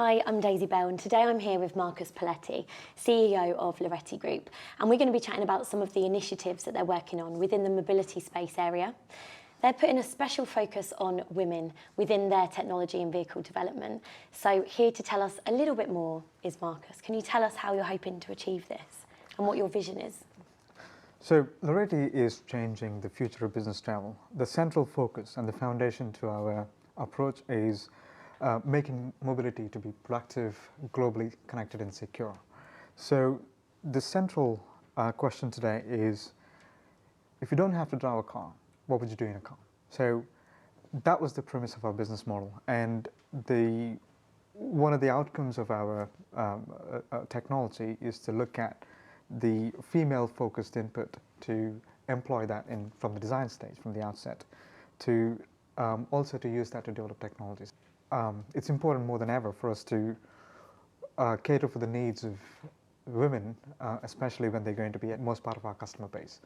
Hi, I'm Daisy Bell, and today I'm here with Marcus Pelletti, CEO of Laureti Group, and we're going to be chatting about some of the initiatives that they're working on within the mobility space area. They're putting a special focus on women within their technology and vehicle development. So here to tell us a little bit more is Marcus. Can you tell us how you're hoping to achieve this and what your vision is? So Laureti is changing the future of business travel. The central focus and the foundation to our approach is making mobility to be productive, globally connected and secure. So the central question today is, if you don't have to drive a car, what would you do in a car? So that was the premise of our business model, and one of the outcomes of our technology is to look at the female-focused input, to employ that from the design stage, from the outset, to also to use that to develop technologies. It's important more than ever for us to cater for the needs of women, especially when they're going to be at most part of our customer base.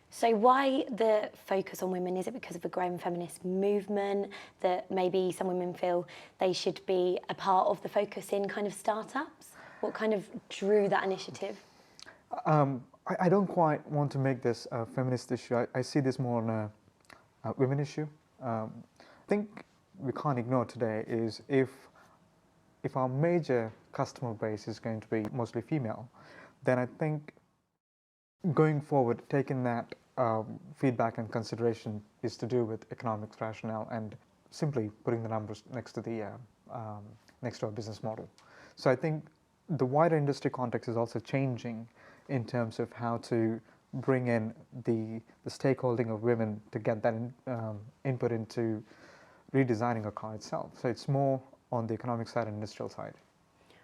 So why the focus on women? Is it because of a growing feminist movement that maybe some women feel they should be a part of the focus in kind of startups? What kind of drew that initiative? I don't quite want to make this a feminist issue. I see this more on a women issue. I think we can't ignore today is if our major customer base is going to be mostly female, then I think going forward, taking that feedback and consideration is to do with economics rationale and simply putting the numbers next to our business model. So I think the wider industry context is also changing in terms of how to bring in the stakeholding of women to get that input into redesigning a car itself. So it's more on the economic side and industrial side.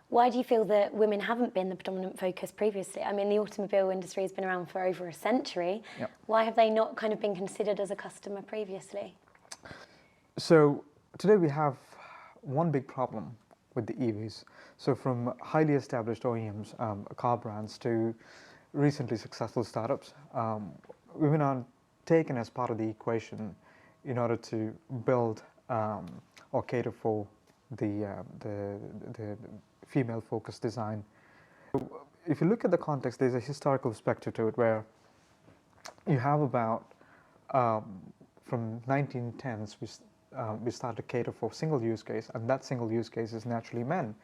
Why do you feel that women haven't been the predominant focus previously? I mean, the automobile industry has been around for over a century. Yep. Why have they not kind of been considered as a customer previously? So today we have one big problem with the EVs. So from highly established OEMs, car brands, to recently successful startups, women aren't taken as part of the equation in order to build or cater for the female-focused design. If you look at the context, there's a historical perspective to it where you have about, from 1910s, we started to cater for single use case, and that single use case is naturally men.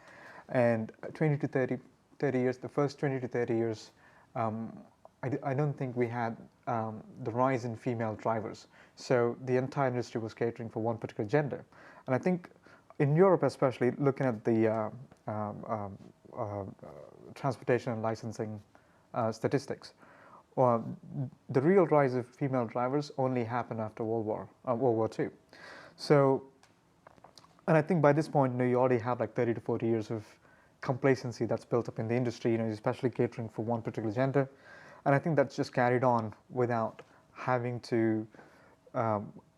And 20 to 30 years, the first 20 to 30 years, I don't think we had the rise in female drivers. So the entire industry was catering for one particular gender. And I think in Europe especially, looking at the transportation and licensing statistics, the real rise of female drivers only happened after World War II. So, and I think by this point, you already have like 30 to 40 years of complacency that's built up in the industry, especially catering for one particular gender. And I think that's just carried on without having to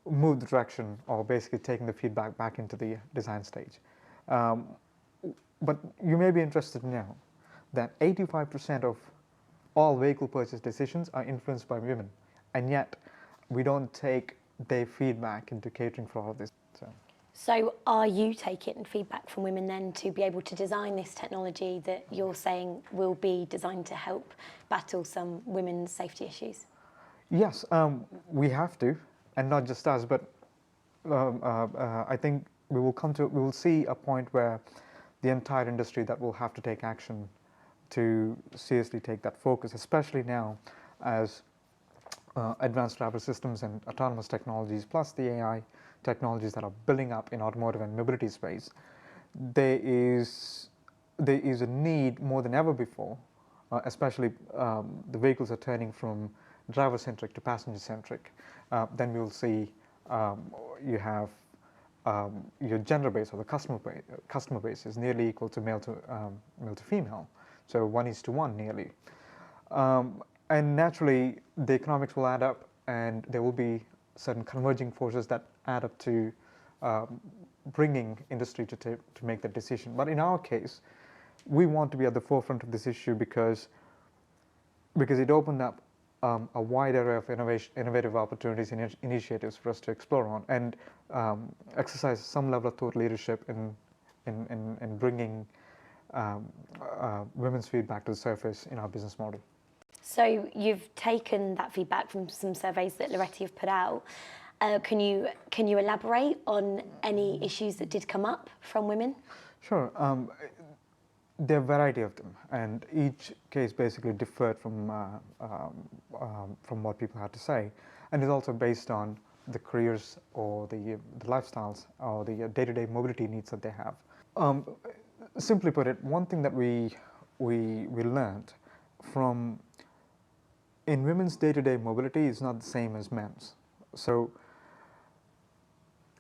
move the direction or basically taking the feedback back into the design stage. But you may be interested to know that 85% of all vehicle purchase decisions are influenced by women, and yet we don't take their feedback into catering for all of this. So are you taking feedback from women then to be able to design this technology that you're saying will be designed to help battle some women's safety issues? Yes, we have to, and not just us, but I think we will see a point where the entire industry that will have to take action to seriously take that focus, especially now as advanced driver systems and autonomous technologies, plus the AI technologies that are building up in automotive and mobility space, there is a need more than ever before, especially the vehicles are turning from driver-centric to passenger-centric. Then we will see you have your gender base, or the customer base is nearly equal to male to female, so 1:1 nearly. And naturally, the economics will add up, and there will be certain converging forces that add up to bringing industry to make that decision. But in our case, we want to be at the forefront of this issue because it opened up a wide array of innovative opportunities and initiatives for us to explore on and exercise some level of thought leadership in bringing women's feedback to the surface in our business model. So you've taken that feedback from some surveys that Laureti have put out. Can you elaborate on any issues that did come up from women? Sure. There are a variety of them, and each case basically differed from what people had to say, and is also based on the careers or the lifestyles or the day-to-day mobility needs that they have. Simply put it, one thing that we learned from in women's day-to-day mobility is not the same as men's. So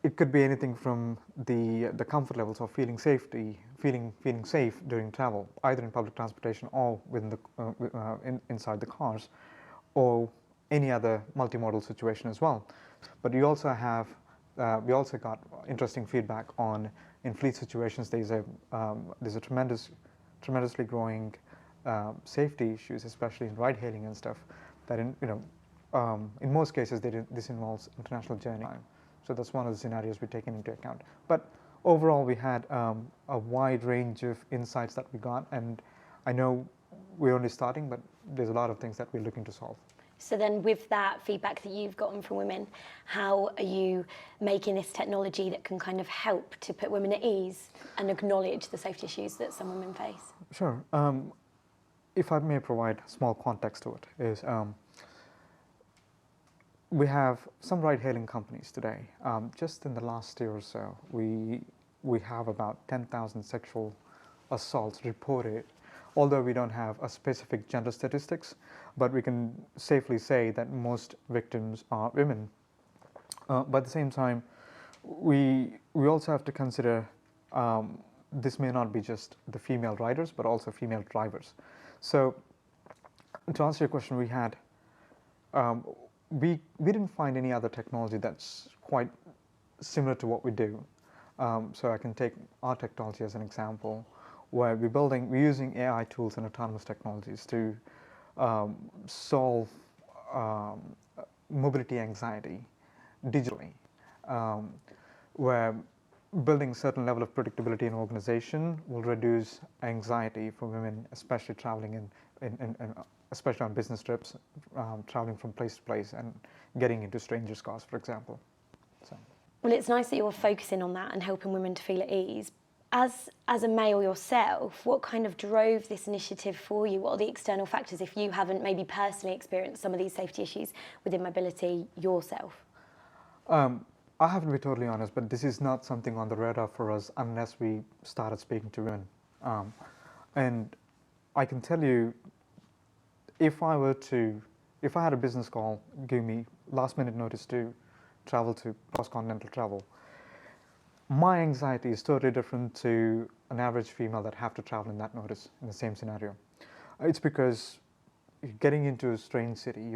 it could be anything from the comfort levels of feeling safe during travel, either in public transportation or within the inside the cars, or any other multimodal situation as well. But we also got interesting feedback on in fleet situations. There's a tremendously growing safety issues, especially in ride-hailing and stuff. That in most cases this involves international journey. So that's one of the scenarios we've taken into account. But overall, we had a wide range of insights that we got, and I know we're only starting, but there's a lot of things that we're looking to solve. So then with that feedback that you've gotten from women, how are you making this technology that can kind of help to put women at ease and acknowledge the safety issues that some women face? Sure. If I may provide small context to it, is we have some ride-hailing companies today. Just in the last year or so, we have about 10,000 sexual assaults reported. Although we don't have a specific gender statistics, but we can safely say that most victims are women. But at the same time, we also have to consider this may not be just the female riders, but also female drivers. So to answer your question, we didn't find any other technology that's quite similar to what we do. So I can take our technology as an example, where we're using AI tools and autonomous technologies to solve mobility anxiety digitally, where building a certain level of predictability in organization will reduce anxiety for women, especially traveling especially on business trips, traveling from place to place and getting into strangers' cars, for example. So. Well, it's nice that you're focusing on that and helping women to feel at ease. As a male yourself, what kind of drove this initiative for you? What are the external factors if you haven't maybe personally experienced some of these safety issues within mobility yourself? I have to be totally honest, but this is not something on the radar for us unless we started speaking to women. And I can tell you, if I had a business call, give me last minute notice to travel to cross-continental travel, my anxiety is totally different to an average female that have to travel in that notice in the same scenario. It's because getting into a strange city,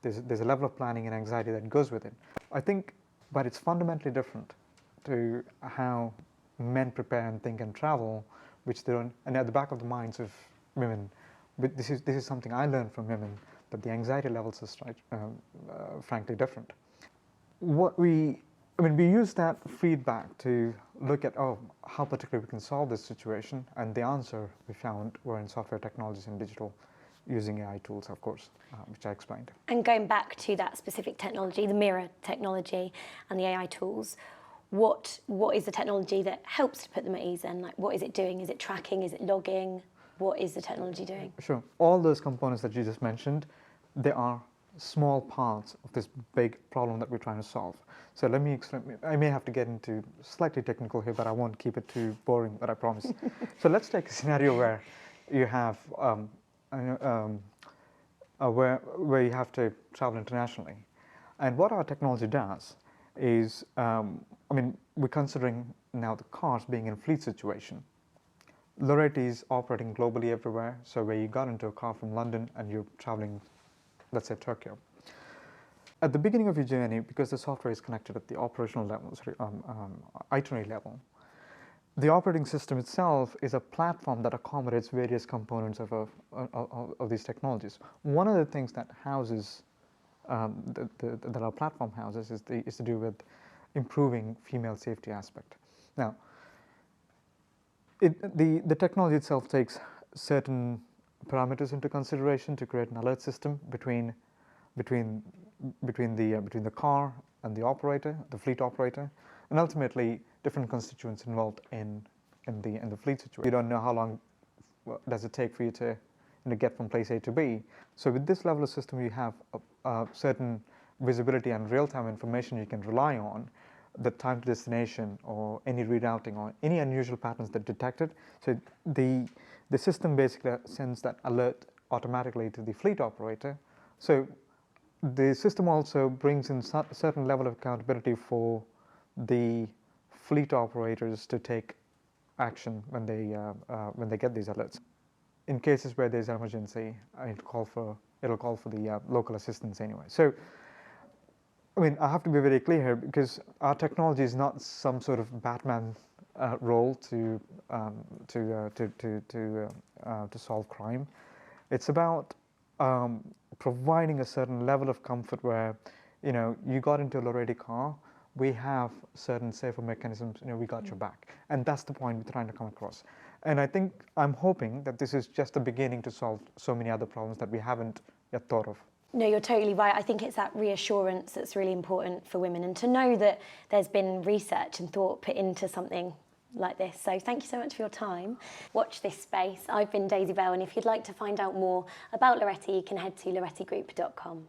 there's a level of planning and anxiety that goes with it. I think, but it's fundamentally different to how men prepare and think and travel, which they don't. And at the back of the minds of women, but this is something I learned from women, that the anxiety levels are frankly different. We use that feedback to look at how particularly we can solve this situation, and the answer we found were in software technologies and digital, using AI tools, of course, which I explained. And going back to that specific technology, the mirror technology and the AI tools, what is the technology that helps to put them at ease then? Like, what is it doing? Is it tracking? Is it logging? What is the technology doing? Sure. All those components that you just mentioned, they are small parts of this big problem that we're trying to solve. So let me explain. I may have to get into slightly technical here, but I won't keep it too boring, but I promise. So let's take a scenario where you have where you have to travel internationally. And what our technology does is, we're considering now the cars being in a fleet situation. Laureti is operating globally everywhere, so where you got into a car from London and you're traveling, let's say, Tokyo. At the beginning of your journey, because the software is connected at the operational level, itinerary level, the operating system itself is a platform that accommodates various components of these technologies. One of the things that houses, that our platform houses, is to do with improving female safety aspect. Now, The technology itself takes certain parameters into consideration to create an alert system between the car and the operator, the fleet operator, and ultimately different constituents involved in the fleet situation. You don't know how long does it take for you to get from place A to B. So with this level of system, you have a certain visibility and real-time information you can rely on, the time to destination or any rerouting or any unusual patterns that detected. So the system basically sends that alert automatically to the fleet operator. So the system also brings in a certain level of accountability for the fleet operators to take action when they get these alerts. In cases where there's an emergency, it'll call for the local assistance anyway. So, I mean, I have to be very clear here because our technology is not some sort of Batman role to solve crime. It's about providing a certain level of comfort where, you got into a Laureti car, we have certain safer mechanisms, we got your back. And that's the point we're trying to come across. And I'm hoping that this is just the beginning to solve so many other problems that we haven't yet thought of. No, you're totally right. I think it's that reassurance that's really important for women, and to know that there's been research and thought put into something like this. So thank you so much for your time. Watch this space. I've been Daisy Bell, and if you'd like to find out more about Laureti, you can head to lauretigroup.com.